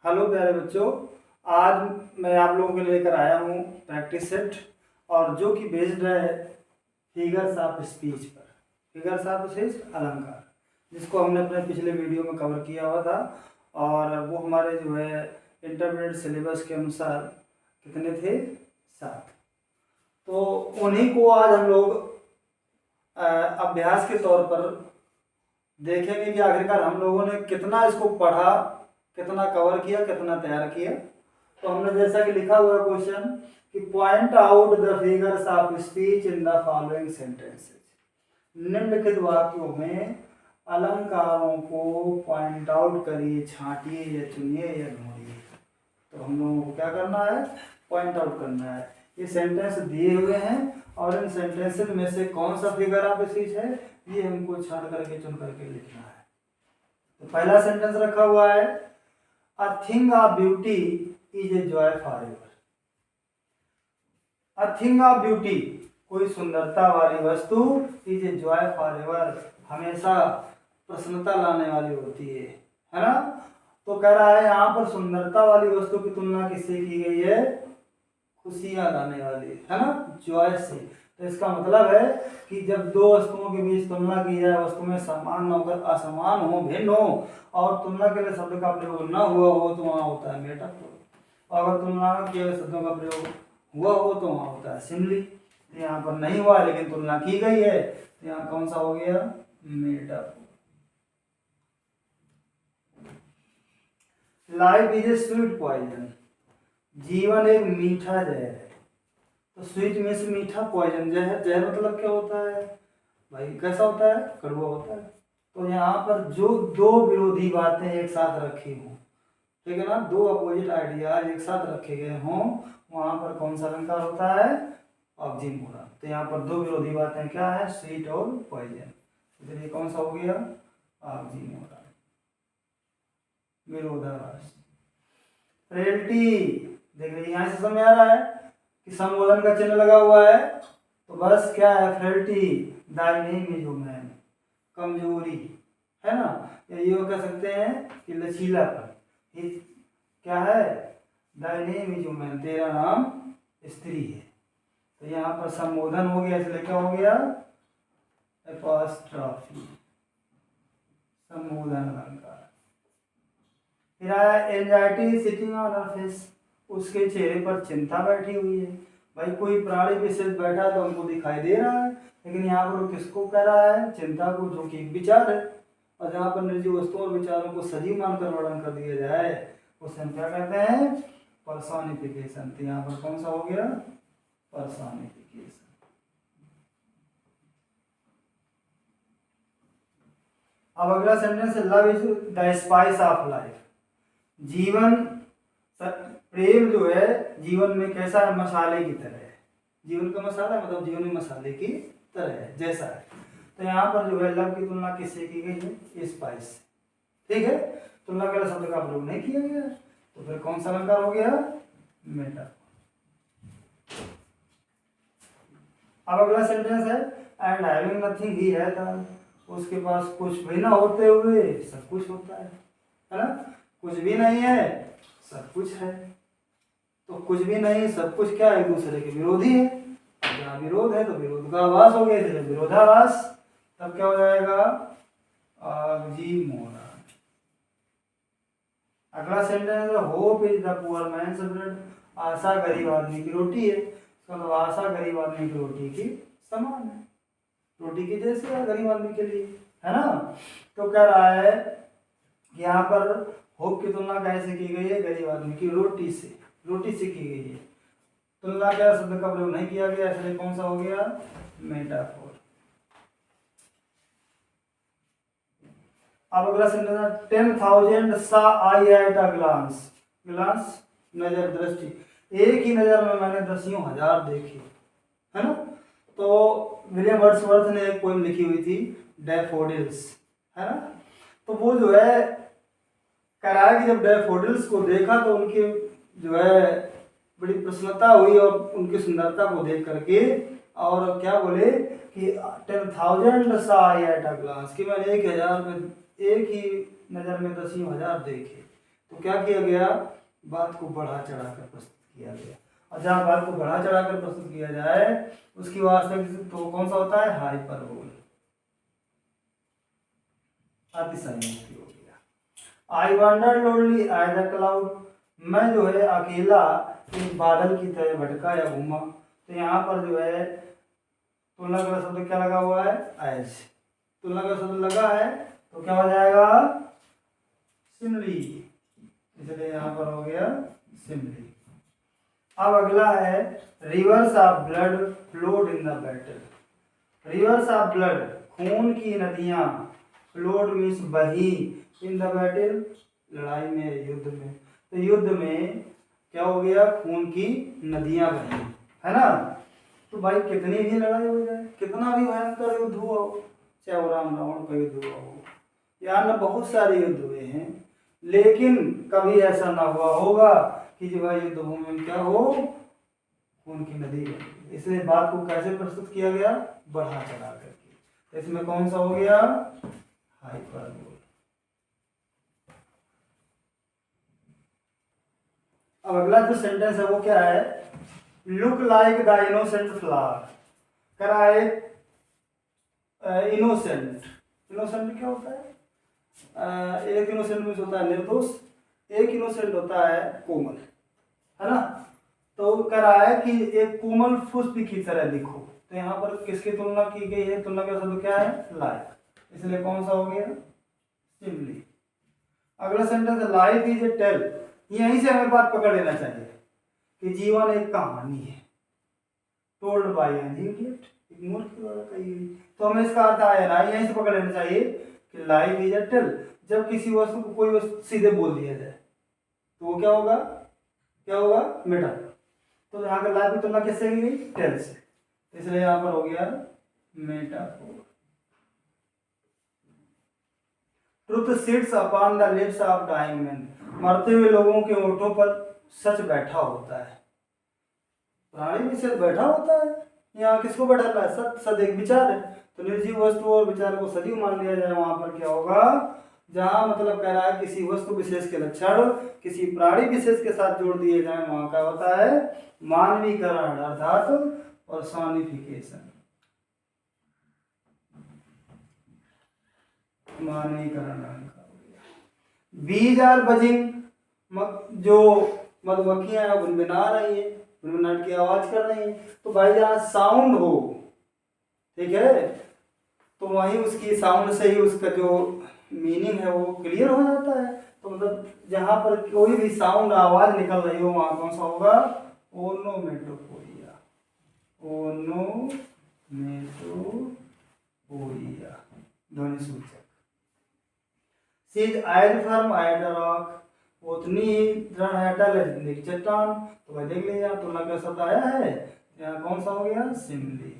Hello प्यारे बच्चों, आज मैं आप लोगों के लिए लेकर आया हूँ प्रैक्टिस सेट और जो कि बेस्ड है फिगर्स ऑफ स्पीच पर। फिगर्स ऑफ स्पीच अलंकार, जिसको हमने अपने पिछले वीडियो में कवर किया हुआ था और वो हमारे जो है इंटरमीडिएट सिलेबस के अनुसार कितने थे 7। तो उन्हीं को आज हम लोग अभ्यास के तौर पर देखेंगे कि आखिरकार हम लोगों ने कितना इसको पढ़ा, कितना कवर किया, कितना तैयार किया। तो हमने जैसा कि लिखा हुआ क्वेश्चन कि point out the figures of speech in the following sentences. निम्नलिखित वाक्यों में अलंकारों को पॉइंट आउट करिए, छांटिए या चुनिए या ढूंढिए। तो हम लोगों को क्या करना है, पॉइंट आउट करना है। ये सेंटेंस दिए हुए हैं और इन सेंटेंसेस में से कौन सा फिगर ऑफ स्पीच है ये हमको छांट करके चुन करके लिखना है। तो पहला सेंटेंस रखा हुआ है, a thing of beauty is a joy for ever. A thing of beauty, कोई सुंदरता वाली वस्तु, is a joy for ever, हमेशा प्रसन्नता लाने वाली होती है ना। तो कह रहा है यहाँ पर सुंदरता वाली वस्तु की तुलना किससे की गई है, खुशियां लाने वाली, है ना, जॉय से। तो इसका मतलब है कि जब दो वस्तुओं के बीच तुलना की जाए, वस्तु में समान होकर असमान हो, भिन्न हो और तुलना के लिए शब्द का प्रयोग न हुआ हो तो वहाँ होता है मेटाफोर। अगर तुलना के शब्दों का प्रयोग हुआ हो तो वहाँ होता है सिमिली। तो यहाँ पर नहीं हुआ है लेकिन तुलना की गई है, तो यहाँ कौन सा हो गया, metaphor. Life is a sweet poison, जीवन एक मीठा जहर है। तो स्वीट में से मीठा, पॉइजन जहर। जहर मतलब क्या होता है भाई, कैसा होता है, कड़वा होता है। तो यहाँ पर जो दो विरोधी बातें एक साथ रखी हों, ठीक है ना, दो अपोजिट आइडियाज एक साथ रखे गए हों, वहाँ पर कौन सा अलंकार होता है, ऑक्सीमोरन। तो यहाँ पर दो विरोधी बातें क्या है, स्वीट और पॉइजन, इसलिए कौन सा हो गया, ऑक्सीमोरन, विरोधाभास। रियलिटी, देख रहे यहाँ से समझ आ रहा है कि संबोधन का चिन्ह लगा हुआ है, तो बस क्या है, frailty, Dai name is women, कमजोरी, है ना, या ये कह सकते हैं कि लचीलापन। क्या है, दाई नेम इज वुमेन, तेरा नाम स्त्री है। तो यहाँ पर संबोधन हो गया, इसलिए क्या हो गया, एपॉस्ट्रॉफी, संबोधन अलंकार। फिर आया anxiety sitting on her face, उसके चेहरे पर चिंता बैठी हुई है। भाई कोई प्राणी विशेष बैठा तो हमको दिखाई दे रहा है, लेकिन यहाँ पर वो किसको कह रहा है, चिंता को, जो कि विचार है। और जहाँ पर निर्जीव वस्तुओं और विचारों को सजीव मानकर वर्णन कर दिया जाए उसे हम क्या कहते हैं, पर्सोनिफिकेशन। तो यहाँ पर कौन सा हो गया, पर्सोनिफिकेशन। अब अगला sentence, love is the spice of life. जीवन, प्रेम जो है जीवन में कैसा है, मसाले की तरह है। जीवन का मसाला मतलब जीवन में मसाले की तरह है, जैसा है। तो यहाँ पर जो है लव की तुलना किससे की गई है, स्पाइस से, ठीक है। तुलना के शब्द का प्रयोग नहीं किया गया, तो फिर कौन सा अलंकार हो गया, मेटाफोर। अब अगला सेंटेंस है, एंड हैविंग नथिंग ही है था, उसके पास कुछ भी ना होते हुए सब कुछ होता है ना। कुछ भी नहीं है, सब कुछ है। तो कुछ भी नहीं, सब कुछ क्या है, एक दूसरे के विरोधी है। जहाँ विरोध है तो विरोध का आभास हो गया, इसलिए विरोधाभास। तब क्या हो जाएगा, ऑक्सीमोरन। अगला सेंटेंस है, hope is the poor man's bread, आशा गरीब आदमी की रोटी है। मतलब आशा गरीब आदमी की रोटी की समान है, रोटी की जैसे है गरीब आदमी के लिए, है ना। तो कह रहा है यहाँ पर होप की तुलना कैसे की गई है, गरीब आदमी की रोटी से, रोटी से की गई है। तुलना क्या शब्द का प्रयोग नहीं किया गया, इसलिए कौन सा हो गया, मेटाफोर। अब अगला सेंटेंस, 10,000 सा आई एट अ ग्लांस। ग्लांस नजर, दृष्टि, एक ही नजर में मैंने 10,000 देखे, है ना। तो विलियम वर्ड्सवर्थ ने एक पोएम लिखी हुई थी, डैफोडिल्स, है ना। तो वो जो है कह रहा है कि जब डैफोडिल्स को देखा तो उनकी जो है बड़ी प्रसन्नता हुई और उनकी सुंदरता को देख करके, और क्या बोले कि 10,000 सा आई एट अ ग्लांस, कि मैंने 1,000 में, एक ही नज़र में 10,000 देखे। तो क्या किया गया, बात को बढ़ा चढ़ाकर प्रस्तुत किया गया। और जहाँ बात को बढ़ा चढ़ाकर प्रस्तुत किया जाए उसकी वास्तविक तो कौन सा होता है, हाइपरबोल, अतिशयोक्ति हो गया। I wander lonely as a cloud, मैं जो है अकेला एक बादल की तरह भटका या घूमा। तो यहाँ पर जो है तुलना का शब्द क्या लगा हुआ है, एज, तुलना का शब्द लगा है तो क्या हो जाएगा, सिमली, इसलिए यहाँ पर हो गया सिमली। अब अगला है reverse of blood flowed in the battle, reverse of blood, खून की नदियां, फ्लोड मीन्स बही, इन द बैटल, लड़ाई में, युद्ध में। तो युद्ध में क्या हो गया, खून की नदियां बही, है ना। तो भाई कितनी भी लड़ाई हो जाए, कितना भी भयंकर युद्ध हुआ हो, चाहे वो राम रावण का युद्ध हुआ हो या अन्य बहुत सारे युद्ध हुए हैं, लेकिन कभी ऐसा ना हुआ होगा कि जो भाई युद्ध भूमि में क्या हो, खून की नदी बनी। इसलिए बात को कैसे प्रस्तुत किया गया, बढ़ा चढ़ा करके। तो इसमें कौन सा हो गया, हाइपरबोल। अब अगला जो सेंटेंस है वो क्या है, look like the innocent flower, कराए इनोसेंट, इनोसेंट क्या होता है, एक इनोसेंट मीन्स होता है निर्दोष, एक इनोसेंट होता है कोमल, है ना। तो कह रहा है कि एक कोमल पुष्प की तरह दिखो। तो यहाँ पर किसकी तुलना की गई है, तुलना का शब्द क्या है, लाइक, इसलिए कौन सा हो गया, सिंपली। अगला sentence, life is a tale, यहीं से हमें बात पकड़ लेना चाहिए कि जीवन एक कहानी है, टोल्ड बाय एन इडियट, एक मूर्ख के द्वारा कही गई। तो हमें इसका अर्थ आया ना, यहीं से पकड़ लेना चाहिए कि लाइफ इज ए टेल, जब किसी वस्तु को कोई वस्तु सीधे बोल दिया जाए तो वो क्या होगा, क्या होगा, मेटाफोर। तो यहाँ पर लाइफ की तुलना किससे की गई, टेल से, इसलिए यहाँ पर हो गया metaphor. Truth sits upon the lips of dying man, मरते हुए लोगों के होठों पर सच बैठा होता है, प्राणी भी सच बैठा होता है। यहाँ किसको बैठा है, सच, सद एक विचार है, तो निर्जीव वस्तु और विचार को सजीव मान लिया जाए, वहां पर क्या होगा, जहां मतलब कह रहा है किसी वस्तु विशेष के लक्षण किसी प्राणी विशेष के साथ जोड़ दिए जाए, वहां क्या होता है, मानवीकरण अर्थात पर्सोनिफिकेशन, मानवीकरण। बीज आर बजिंग, जो मधुमक्खियां गुनगुना रही है, गुनगुनाहट की आवाज कर रही है। तो भाई जहाँ साउंड हो, ठीक है, तो वहीं उसकी साउंड से ही उसका जो मीनिंग है वो क्लियर हो जाता है। तो मतलब जहाँ पर कोई भी साउंड आवाज निकल रही हो वहां कौन सा होगा, ओनोमेटोपोइया, ओनोमेटोपोइया, ध्वनि सूचक। She is as firm as a rock, उतनी ही दृढ़ है अटल है चट्टान। तो भाई देख लीजिए तुलना का शब्द आया है, यहाँ कौन सा हो गया, सिमली।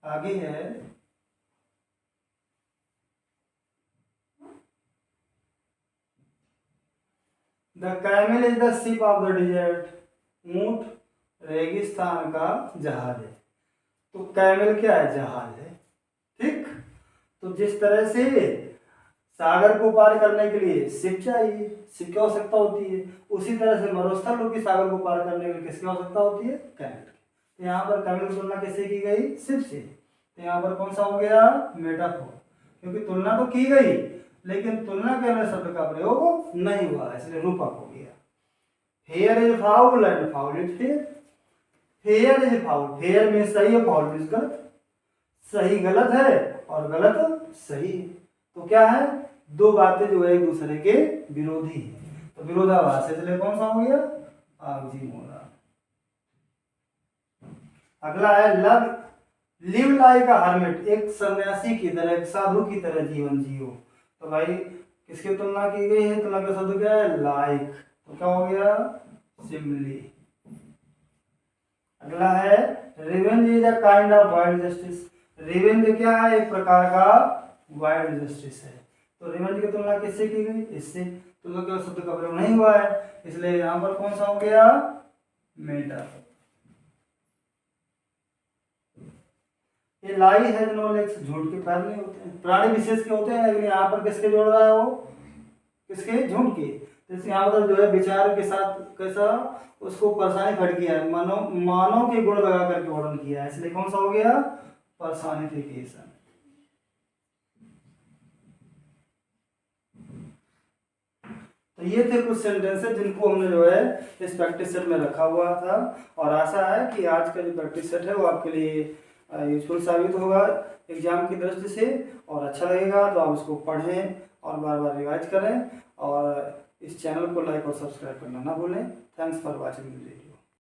आगे है the camel is the ship of the dessert, ऊंट रेगिस्तान का जहाज है। तो कैमल क्या है, जहाज है, ठीक। तो जिस तरह से सागर को पार करने के लिए शिप चाहिए, शिप की आवश्यकता होती है, उसी तरह से मरुस्थल रूपी सागर को पार करने के लिए किसकी आवश्यकता होती है, कैमल। तो यहाँ पर कैमल की तुलना किससे की गई, शिप से। तो यहाँ पर कौन सा हो गया, मेटाफोर, क्योंकि तुलना तो की गई लेकिन तुलना के अन्य शब्द का प्रयोग नहीं हुआ, इसलिए रूपक हो गया। Fair is foul and foul is fair, fair is foul, fair में सही है, फाउल में गलत, सही गलत है और गलत सही है। तो क्या है, दो बातें जो है एक दूसरे के विरोधी है, तो विरोधाभास है, इसलिए कौन सा हो गया, ऑक्सीमोरॉन। अगला है लव लिव लाइक अ हर्मिट, एक सन्यासी की तरह, एक साधु की तरह जीवन जियो। तो भाई किसकी तुलना की गई है, तुलना का शब्द क्या है, लाइक, तो क्या हो गया, सिमली। अगला है revenge is a kind of wild justice, revenge क्या है, एक प्रकार का वाइल्ड जस्टिस है। तो रिवेंज की तुलना किससे की गई, इससे। तुलना का शब्द का प्रयोग नहीं हुआ है, इसलिए यहां पर कौन सा हो गया, मेटाफोर। ये लाई है नो लेग्स, झूठ के पैर नहीं होते हैं, प्राणी विशेष के होते हैं, लेकिन यहाँ पर किसके जोड़ रहा है वो, किसके? झुंड के। जैसे यहाँ पर जो है विचार के साथ कैसा उसको परेशानी खड़ी किया है, मानव के गुण लगा करके वर्णन किया है, इसलिए कौन सा हो गया? पर्सनिफिकेशन। तो ये थे कुछ सेंटेंसेस जिनको हमने जो है इस प्रैक्टिस सेट में रखा हुआ था, और आशा है कि आज का जो प्रैक्टिस सेट है वो आपके लिए यूजफुल साबित होगा एग्जाम की दृष्टि से, और अच्छा लगेगा तो आप इसको पढ़ें और बार बार रिवाइज करें, और इस चैनल को लाइक और सब्सक्राइब करना ना भूलें। Thanks for watching the video.